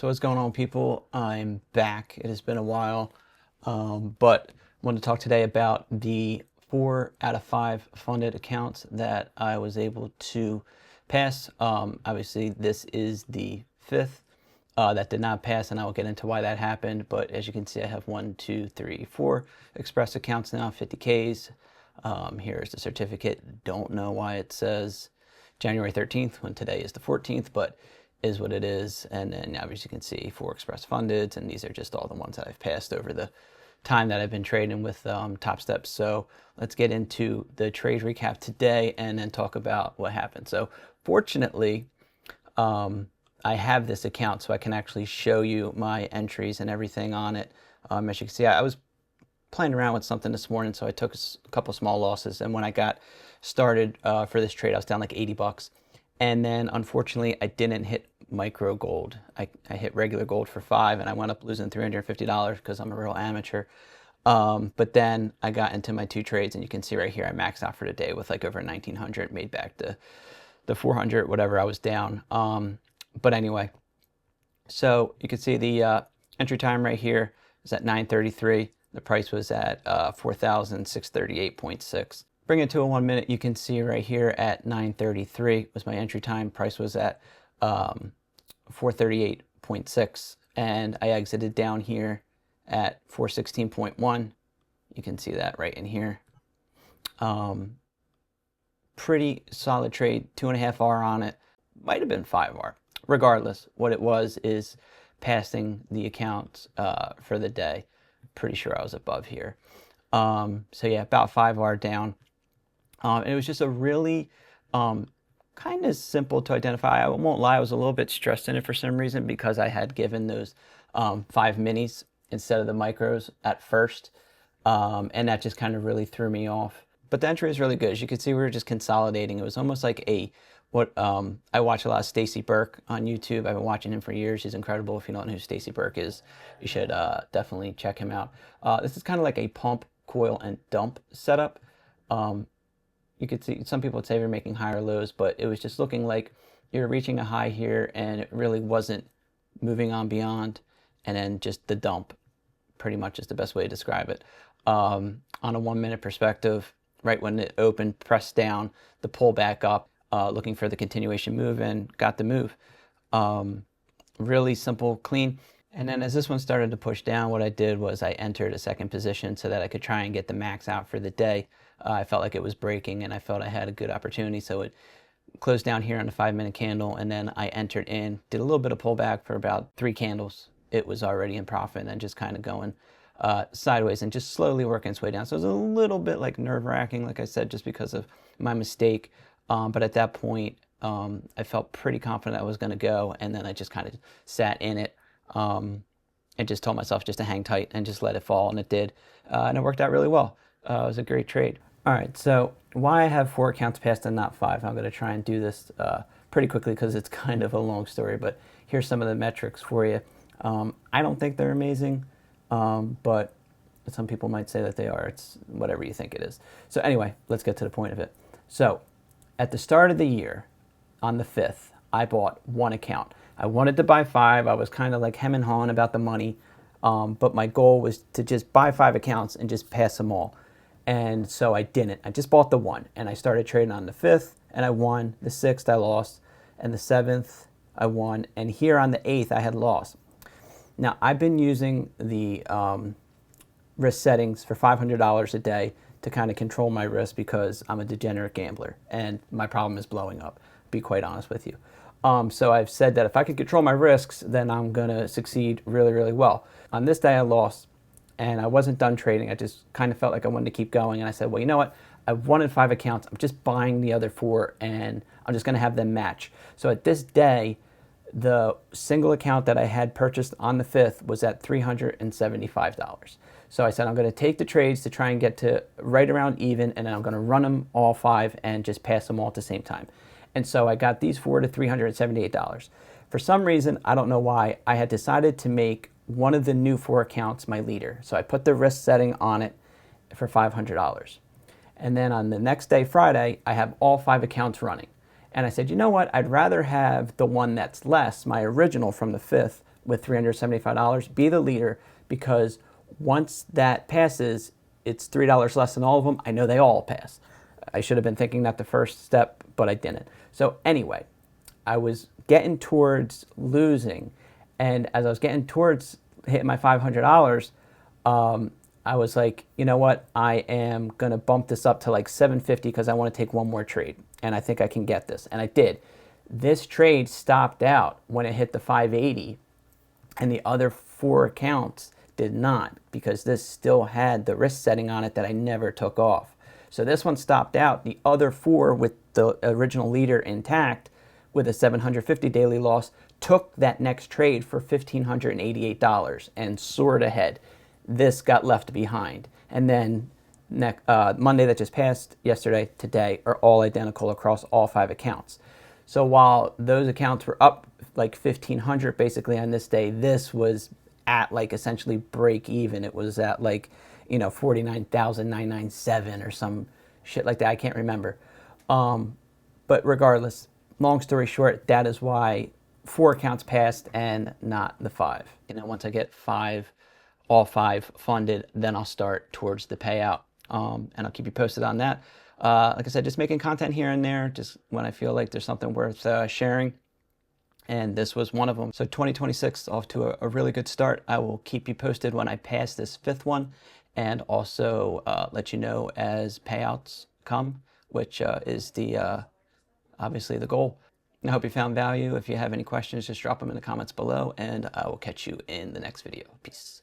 So what's going on, people? I'm back. It has been a while, but I want to talk today about the 4 out of 5 funded accounts that I was able to pass. Obviously, this is the 5th that did not pass, and I will get into why that happened. But as you can see, I have 1, 2, 3, 4 Express accounts now, 50Ks. Here's the certificate. Don't know why it says January 13th when today is the 14th, but is what it is. And then obviously you can see 4 Express fundeds, and these are just all the ones that I've passed over the time that I've been trading with Top Steps. So let's get into the trade recap today and then talk about what happened. So fortunately, I have this account so I can actually show you my entries and everything on it. As you can see, I was playing around with something this morning, so I took a couple small losses, and when I got started for this trade, I was down like 80 bucks. And then unfortunately I didn't hit micro gold. I hit regular gold for 5, and I went up losing $350 because I'm a real amateur. But then I got into my 2 trades, and you can see right here I maxed out for the day with like over 1900, made back the 400, whatever I was down. But anyway, so you can see the entry time right here is at 9:33. The price was at 4,638.6. Bring it to a 1 minute, you can see right here at 9:33 was my entry time. Price was at 438.6, and I exited down here at 416.1. You can see that right in here. Pretty solid trade, 2.5 R on it. Might have been 5 R. Regardless, what it was is passing the accounts for the day. Pretty sure I was above here. So yeah, about 5 R down. And it was just a really kind of simple to identify. I won't lie, I was a little bit stressed in it for some reason because I had given those 5 minis instead of the micros at first. And that just kind of really threw me off. But the entry is really good. As you can see, we were just consolidating. It was almost like I watch a lot of Stacy Burke on YouTube. I've been watching him for years. He's incredible. If you don't know who Stacy Burke is, you should definitely check him out. This is kind of like a pump, coil, and dump setup. You could see some people would say you're making higher lows, but it was just looking like you're reaching a high here and it really wasn't moving on beyond, and then just the dump pretty much is the best way to describe it. On a 1 minute perspective, right when it opened, pressed down, the pull back up, looking for the continuation move, and got the move. Really simple, clean. And then as this one started to push down, what I did was I entered a second position so that I could try and get the max out for the day. I felt like it was breaking, and I felt I had a good opportunity, so it closed down here on the 5 minute candle, and then I entered in, did a little bit of pullback for about 3 candles. It was already in profit and just kind of going sideways and just slowly working its way down. So it was a little bit like nerve-wracking, like I said, just because of my mistake. But at that point, I felt pretty confident I was going to go, and then I just kind of sat in it and just told myself just to hang tight and just let it fall, and it did. And it worked out really well. It was a great trade. All right, so why I have 4 accounts passed and not 5, I'm going to try and do this pretty quickly because it's kind of a long story, but here's some of the metrics for you. I don't think they're amazing, but some people might say that they are. It's whatever you think it is. So anyway, let's get to the point of it. So at the start of the year, on the 5th, I bought 1 account. I wanted to buy 5. I was kind of like hem and hawing about the money, but my goal was to just buy 5 accounts and just pass them all. And so I didn't. I just bought the 1, and I started trading on the 5th, and I won. The 6th, I lost, and the 7th, I won. And here on the 8th, I had lost. Now, I've been using the risk settings for $500 a day to kind of control my risk because I'm a degenerate gambler, and my problem is blowing up, to be quite honest with you. So I've said that if I can control my risks, then I'm going to succeed really, really well. On this day, I lost, and I wasn't done trading. I just kind of felt like I wanted to keep going, and I said, well, you know what? I've wanted 5 accounts. I'm just buying the other 4, and I'm just going to have them match. So at this day, the single account that I had purchased on the 5th was at $375. So I said, I'm going to take the trades to try and get to right around even, and then I'm going to run them all 5 and just pass them all at the same time. And so I got these 4 to $378. For some reason, I don't know why, I had decided to make one of the new 4 accounts my leader. So I put the risk setting on it for $500. And then on the next day, Friday, I have all 5 accounts running. And I said, you know what, I'd rather have the one that's less, my original from the 5th, with $375, be the leader, because once that passes, it's $3 less than all of them. I know they all pass. I should have been thinking that the first step, but I didn't. So anyway, I was getting towards losing, and as I was getting towards hitting my $500, I was like, you know what? I am gonna bump this up to like 750 because I want to take one more trade, and I think I can get this, and I did. This trade stopped out when it hit the 580, and the other 4 accounts did not, because this still had the risk setting on it that I never took off. So this one stopped out. The other 4, with the original leader intact with a 750 daily loss, took that next trade for $1,588 and soared ahead. This got left behind. And then Monday that just passed, yesterday, today, are all identical across all 5 accounts. So while those accounts were up like 1,500 basically on this day, this was at like essentially break even. It was at like, 49,997 or some shit like that. I can't remember. But regardless, long story short, that is why 4 accounts passed and not the 5. Once I get all 5 funded, then I'll start towards the payout. And I'll keep you posted on that. Like I said, just making content here and there, just when I feel like there's something worth sharing. And this was one of them. So 2026 off to a really good start. I will keep you posted when I pass this 5th one, and also let you know as payouts come, which is obviously the goal. I hope you found value. If you have any questions, just drop them in the comments below, and I will catch you in the next video. Peace.